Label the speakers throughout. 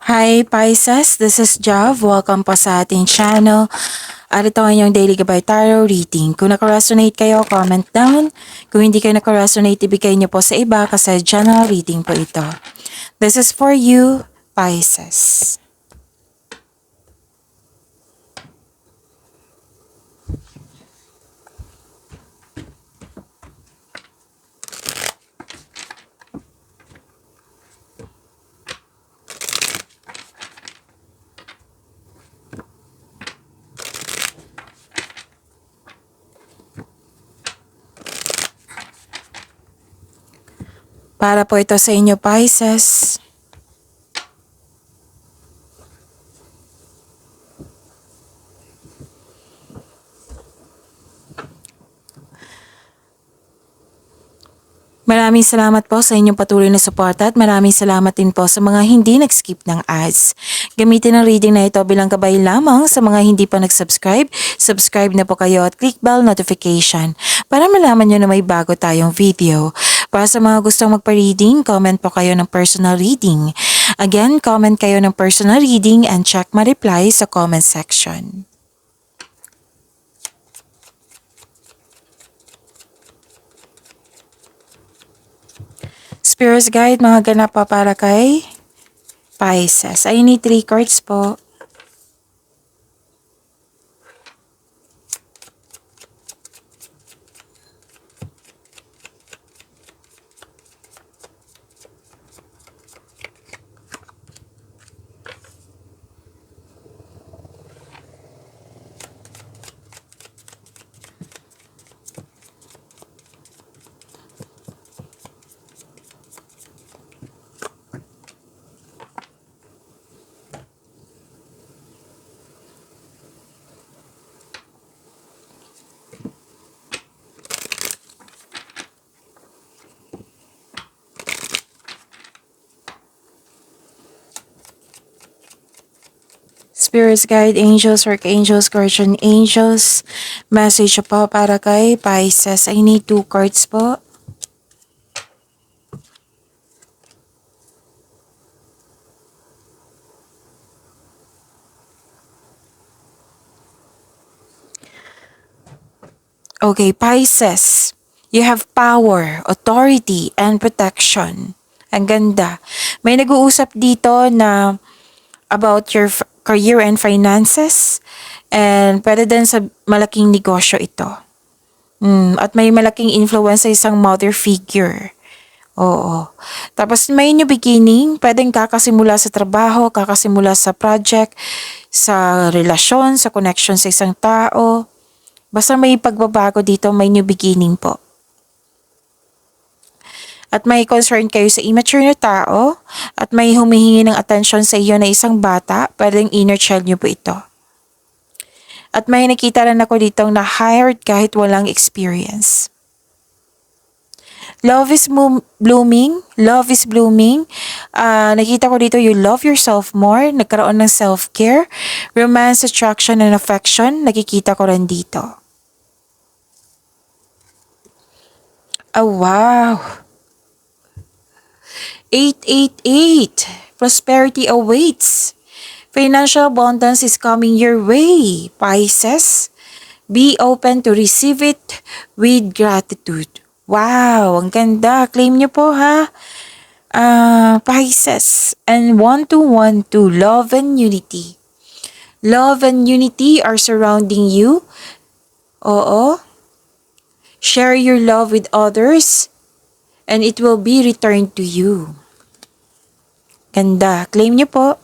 Speaker 1: Hi Pisces, this is Jav. Welcome po sa ating channel. At ito ang inyong Daily Gabay Tarot reading. Kung naka-resonate kayo, comment down. Kung hindi kayo naka-resonate, ibigay niyo po sa iba kasi general reading po ito. This is for you, Pisces. Para po ito sa inyo, Pisces. Maraming salamat po sa inyong patuloy na suporta at maraming salamat din po sa mga hindi nag-skip ng ads. Gamitin ang reading na ito bilang gabay lamang sa mga hindi pa nag-subscribe. Subscribe na po kayo at click bell notification para malaman nyo na may bago tayong video. Para sa mga gustong magpa-reading, comment po kayo ng personal reading. Again, comment kayo ng personal reading and check my reply sa comment section. Spirit Guide, mga ganap pa para kay Pisces. I need 3 cards po. Spirits, Guide, Angels, Archangels, Guardian Angels. Message po para kay Pisces. I need 2 cards po. Okay, Pisces. You have power, authority, and protection. Ang ganda. May nag-uusap dito na about your career and finances. And pwede din sa malaking negosyo ito. At may malaking influence sa isang mother figure. Oo. Tapos may new beginning, pwedeng kakasimula sa trabaho, kakasimula sa project, sa relasyon, sa connection sa isang tao. Basta may pagbabago dito, may new beginning po. At may concern kayo sa immature na tao at may humihingi ng atensyon sa iyo na isang bata, pwedeng inner child niyo po ito. At may nakita rin ako ditong na hired kahit walang experience. Love is blooming. Love is blooming. Nakita ko dito you love yourself more. Nagkaroon ng self-care. Romance, attraction, and affection. Nakikita ko rin dito. Oh, wow. 888. Prosperity awaits. Financial abundance is coming your way, Pisces. Be open to receive it with gratitude. Wow, ang ganda. Claim nyo po ha. Pisces. And 1212, love and unity. Love and unity are surrounding you. Oo. Share your love with others and it will be returned to you. Ganda. Claim nyo po.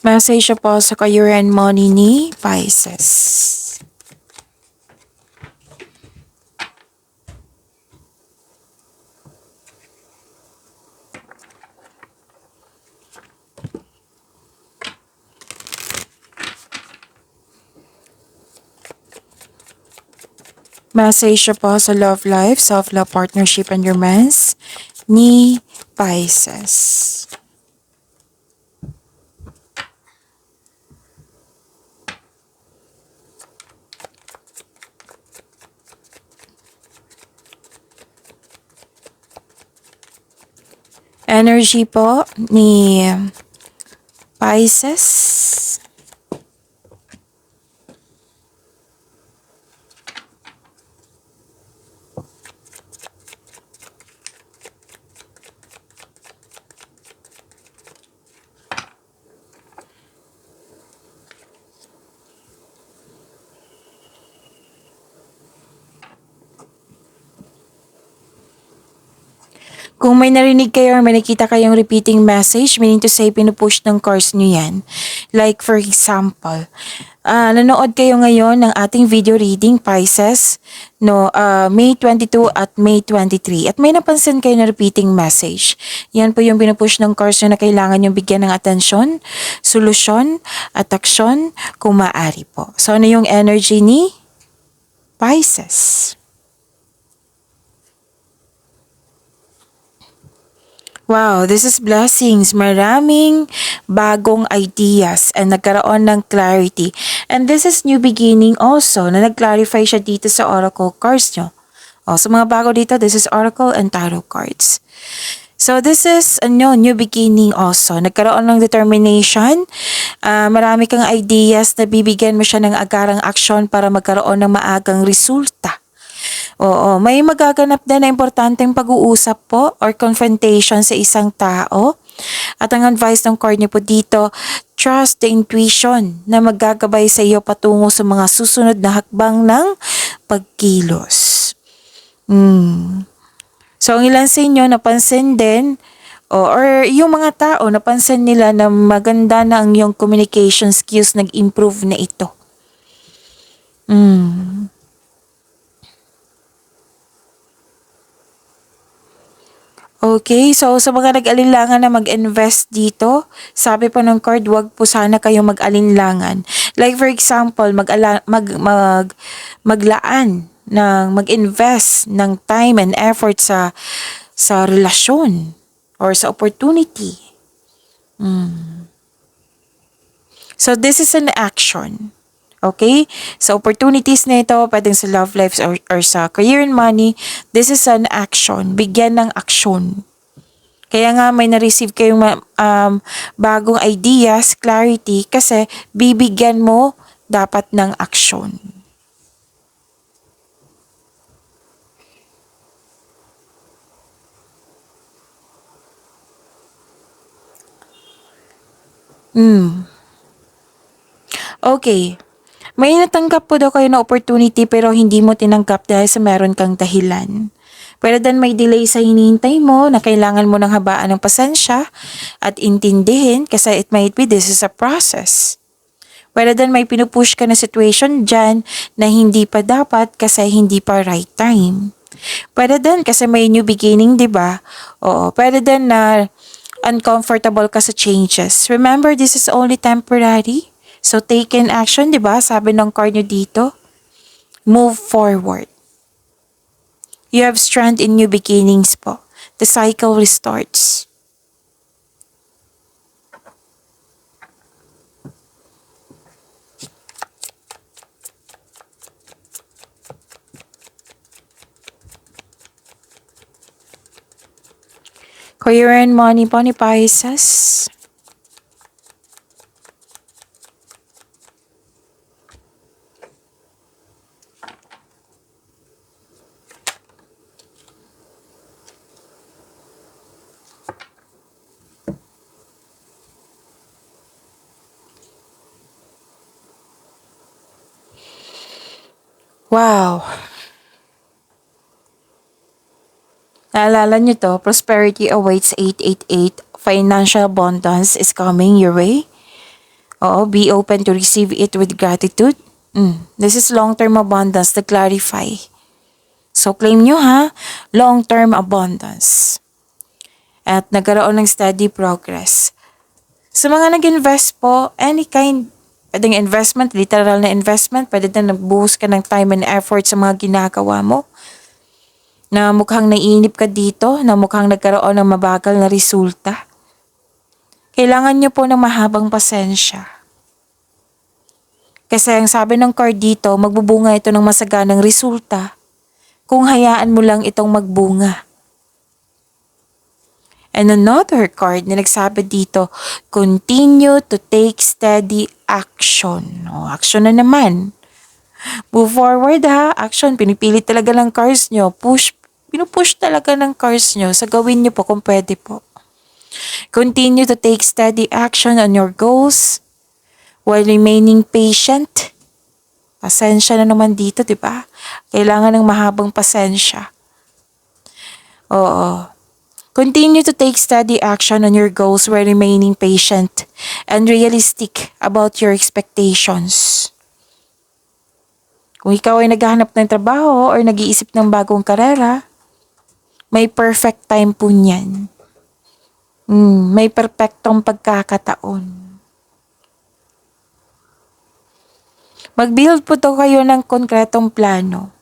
Speaker 1: Message po sa career and money ni Pisces. Message po sa love life, self-love, partnership, and romance ni Pisces. energy po ni Pisces. Kung may narinig kayo or may nakita kayong repeating message, meaning to say, pinupush ng cards nyo yan. Like for example, nanood kayo ngayon ng ating video reading, Pisces, no, May 22 at May 23. At may napansin kayo na repeating message. Yan po yung pinupush ng cards nyo na kailangan yung bigyan ng atensyon, solusyon, at aksyon kung maaari po. So ano yung energy ni Pisces? Wow, this is blessings. Maraming bagong ideas and nagkaroon ng clarity. And this is new beginning also na nag-clarify siya dito sa oracle cards nyo. So mga bago dito, this is oracle and tarot cards. So this is new beginning also. Nagkaroon ng determination. Marami kang ideas na bibigyan mo siya ng agarang aksyon para magkaroon ng maagang resulta. Oo, may magaganap din na importanteng pag-uusap po or confrontation sa isang tao. At ang advice ng card niyo po dito, trust the intuition na maggagabay sa iyo patungo sa mga susunod na hakbang ng pagkilos. So, ang ilan sa inyo napansin din, or yung mga tao napansin nila na maganda na ang iyong communication skills, nag-improve na ito. Okay, so sa mga nag-alinlangan na mag-invest dito, sabi po ng card, wag po sana kayong mag-alinlangan. Like for example, maglaan ng mag-invest ng time and effort sa relasyon or sa opportunity. So this is an action. Okay? Sa opportunities na ito, pwedeng sa love lives or sa career and money, this is an action. Bigyan ng aksyon. Kaya nga may na-receive kayong bagong ideas, clarity, kasi bibigyan mo dapat ng aksyon. Okay. May natanggap po daw kayo na opportunity pero hindi mo tinanggap dahil sa meron kang dahilan. Pero then may delay sa hinihintay mo na kailangan mo ng habaan ng pasensya at intindihin kasi it might be this is a process. Pero then may pinupush ka na situation dyan na hindi pa dapat kasi hindi pa right time. Pero then kasi may new beginning, di ba? Oo. Pero then na uncomfortable ka sa changes. Remember, this is only temporary. So, take in action, di ba? Sabi ng card nyo dito, move forward. You have strength in new beginnings po. The cycle restarts. Career and money po ni Pisces. Wow. Naalala nyo to, prosperity awaits 888. Financial abundance is coming your way. Oo, be open to receive it with gratitude. This is long-term abundance to clarify. So claim nyo ha, long-term abundance. At nagkaroon ng steady progress. Sa mga nag-invest po, any kind, pwedeng investment, literal na investment, pwede na nagbuhos ka ng time and effort sa mga ginagawa mo. Na mukhang naiinip ka dito, na mukhang nagkaroon ng mabagal na resulta. Kailangan nyo po ng mahabang pasensya. Kasi ang sabi ng card dito, magbubunga ito ng masaganang resulta kung hayaan mo lang itong magbunga. And another card na nagsabi dito, continue to take steady action. O, action na naman. Move forward ha. Action. Pinipilit talaga ng cards nyo. Push. Pinupush talaga ng cards nyo. Sa gawin nyo po kung pwede po. Continue to take steady action on your goals while remaining patient. Pasensya na naman dito, di ba? Kailangan ng mahabang pasensya. Oo. Continue to take steady action on your goals while remaining patient and realistic about your expectations. Kung ikaw ay naghahanap ng trabaho or nag-iisip ng bagong karera, may perfect time po niyan. May perpektong pagkakataon. Mag-build po to kayo ng konkretong plano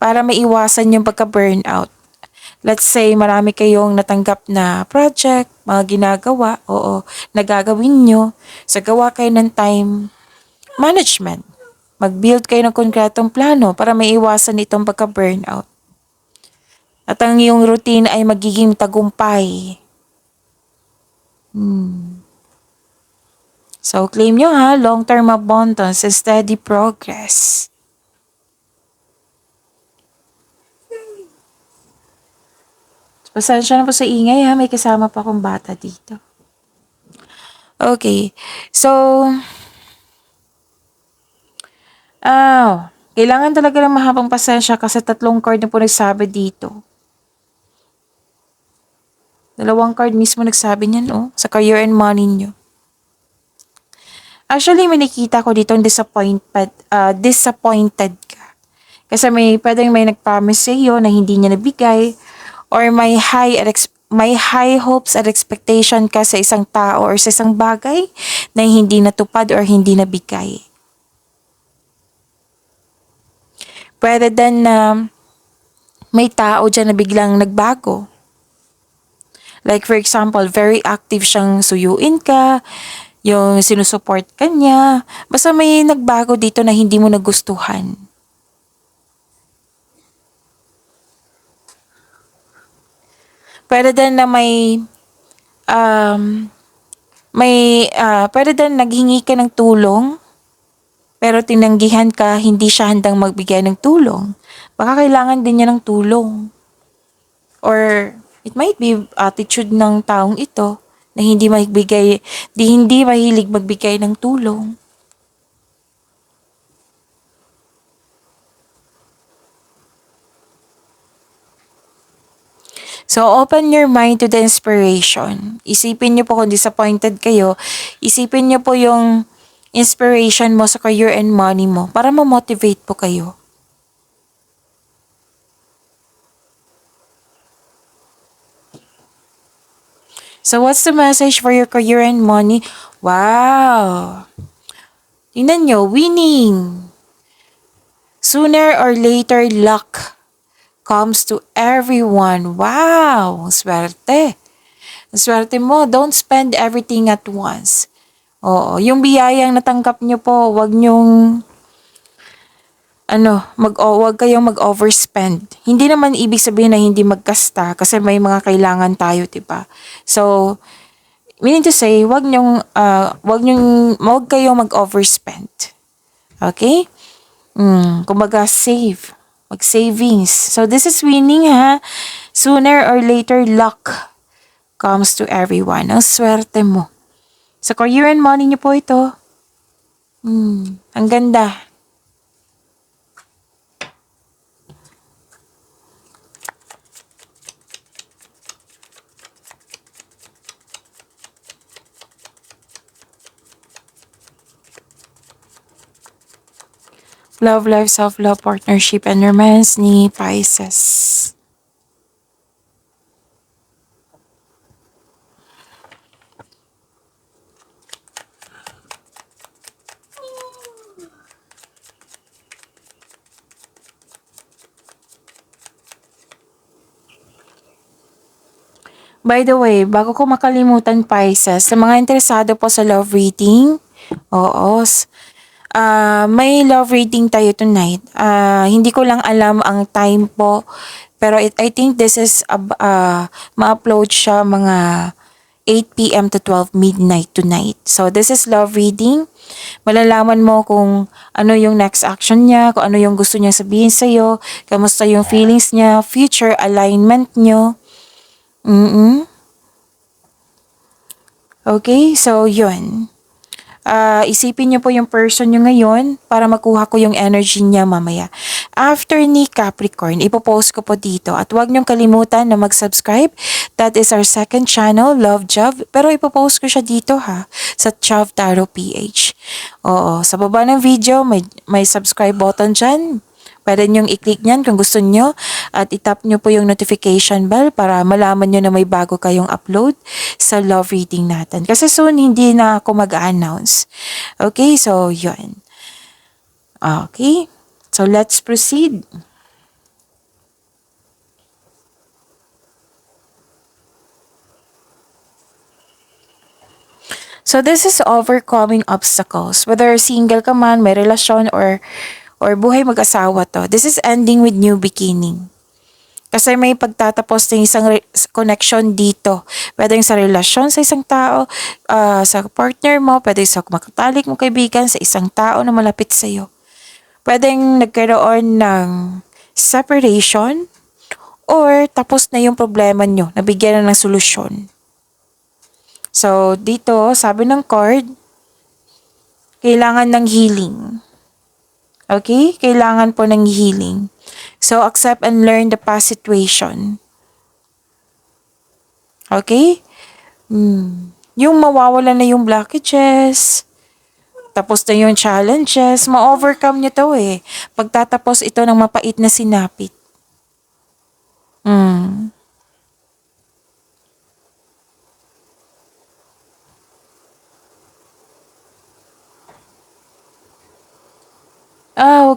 Speaker 1: para maiwasan yung pagka-burnout. Let's say, marami kayong natanggap na project, mga ginagawa, nagagawin nyo. So, gawa kayo ng time management. Mag-build kayo ng konkretong plano para maiwasan itong pagka-burnout. At ang iyong routine ay magiging tagumpay. So, claim nyo ha, long-term abundance and steady progress. Pasensya na po sa ingay ha, may kasama pa akong bata dito. Okay, so, kailangan talaga ng mahabang pasensya kasi 3 card na po nagsabi dito. 2 card mismo nagsabi niyan, sa career and money nyo. Actually, may nakita ko dito disappointed ka. Kasi pwedeng may nag-promise sa iyo na hindi niya nabigay, or may high hopes at expectation ka sa isang tao or sa isang bagay na hindi natupad or hindi nabigay. Pwede din na may tao dyan na biglang nagbago. Like for example, very active siyang suyuin ka, yung sinusupport ka niya. Basta may nagbago dito na hindi mo nagustuhan. Pwede din na pwede din naghingi ka ng tulong, pero tinanggihan ka, hindi siya handang magbigay ng tulong. Baka kailangan din niya ng tulong. Or it might be attitude ng taong ito na hindi mahilig magbigay ng tulong. So, open your mind to the inspiration. Isipin niyo po kung disappointed kayo, isipin niyo po yung inspiration mo sa career and money mo para ma-motivate po kayo. So, what's the message for your career and money? Wow! Tingnan nyo, winning! Sooner or later, luck comes to everyone. Wow! Swerte. Swerte mo. Don't spend everything at once. Oo. Yung biyayang natanggap nyo po, wag kayong mag-overspend. Hindi naman ibig sabihin na hindi magkasta kasi may mga kailangan tayo, diba? So, meaning to say, wag kayong mag-overspend. Okay? Kumbaga, save. Mag-savings. So, this is winning ha. Sooner or later, luck comes to everyone. Ang swerte mo. Sa career and money niyo po ito. Ang ganda. Love life, self-love, partnership, and romance ni Pisces. By the way, bago ko makalimutan Pisces, sa mga interesado po sa love reading, May love reading tayo tonight. Hindi ko lang alam ang time po. Pero I think this is ma-upload siya mga 8 p.m. to 12 midnight tonight. So this is love reading. Malalaman mo kung ano yung next action niya, kung ano yung gusto niya sabihin sa'yo, kamusta yung feelings niya, future alignment niyo. Okay, so yun. Isipin niyo po yung person niyo ngayon para makuha ko yung energy niya mamaya. After ni Capricorn, ipopost ko po dito at huwag niyong kalimutan na mag-subscribe. That is our second channel, Love Job. Pero ipopost ko siya dito ha, sa Chov Tarot PH. Oo, sa baba ng video may subscribe button dyan. Pwede niyong i-click niyan kung gusto niyo at itap niyo po yung notification bell para malaman niyo na may bago kayong upload sa love reading natin. Kasi soon hindi na ako mag-announce. Okay, so yun. Okay, so let's proceed. So this is overcoming obstacles. Whether single ka man, may relasyon or buhay mag-asawa to. This is ending with new beginning. Kasi may pagtatapos ng isang connection dito. Pwede sa relasyon sa isang tao, sa partner mo, pwede sa makatalik mo kaibigan, sa isang tao na malapit sa'yo. Pwedeng nagkaroon ng separation or tapos na yung problema nyo, nabigyan na ng solusyon. So, dito, sabi ng card, kailangan ng healing. Okay? Kailangan po ng healing. So, accept and learn the past situation. Okay? Yung mawawala na yung blockages, tapos na yung challenges, ma-overcome nyo to eh. Pagtatapos ito ng mapait na sinapit.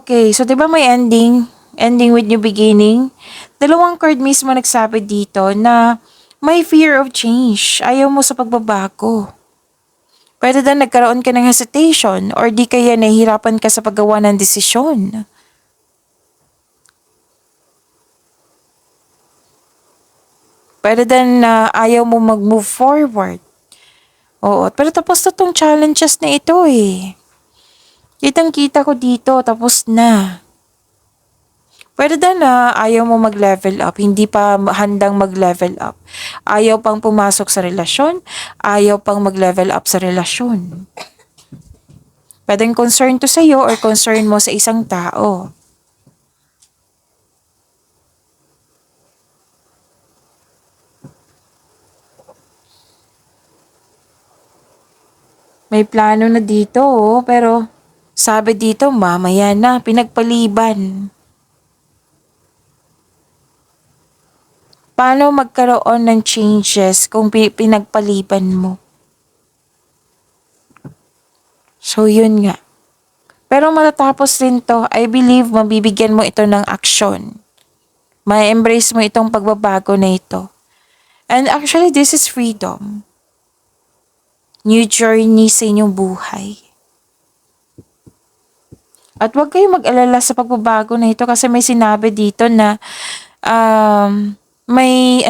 Speaker 1: Okay. So, di ba may ending? Ending with new beginning? Dalawang card mismo nagsabi dito na may fear of change. Ayaw mo sa pagbabago. Pwede din nagkaroon ka ng hesitation or di kaya nahihirapan ka sa paggawa ng desisyon. Pwede din na ayaw mo mag-move forward. Oo, pero tapos na tong challenges na ito eh. Kitang-kita ko dito, tapos na. Pwede din na ayaw mo mag-level up, hindi pa handang mag-level up. Ayaw pang pumasok sa relasyon, ayaw pang mag-level up sa relasyon. Pwedeng concern to sa'yo or concern mo sa isang tao. May plano na dito pero sabi dito mamaya na, pinagpaliban. Paano magkaroon ng changes kung pinagpaliban mo? So, yun nga. Pero matatapos rin to, I believe mabibigyan mo ito ng action. Ma-embrace mo itong pagbabago na ito. And actually, this is freedom. New journey sa inyong buhay. At huwag kayong mag-alala sa pagbabago na ito kasi may sinabi dito na may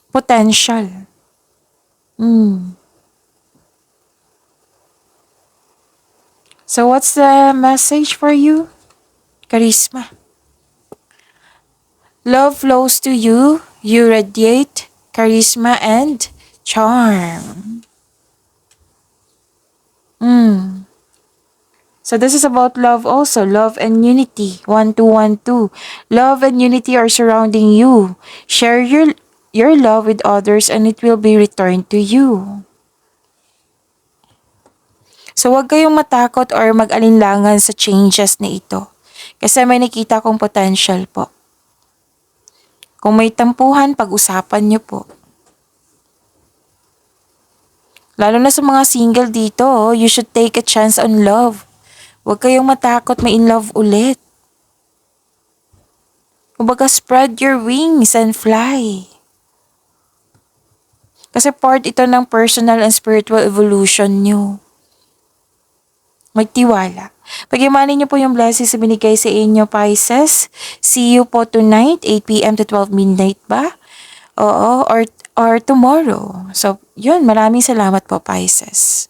Speaker 1: potential. So what's the message for you? Charisma. Love flows to you. You radiate charisma and charm. So this is about love also. Love and unity. 1212. Love and unity are surrounding you. Share your love with others and it will be returned to you. So huwag kayong matakot or mag-alinlangan sa changes na ito. Kasi may nakita kong potential po. Kung may tampuhan, pag-usapan niyo po. Lalo na sa mga single dito, you should take a chance on love. Huwag kayong matakot ma-in love ulit. Kumbaga, spread your wings and fly. Kasi part ito ng personal and spiritual evolution nyo. Magtiwala. Pag-imanin niyo po yung blessings na binigay sa inyo, Pisces. See you po tonight, 8 p.m. to 12 midnight ba? Oo, or tomorrow. So, yun, maraming salamat po, Pisces.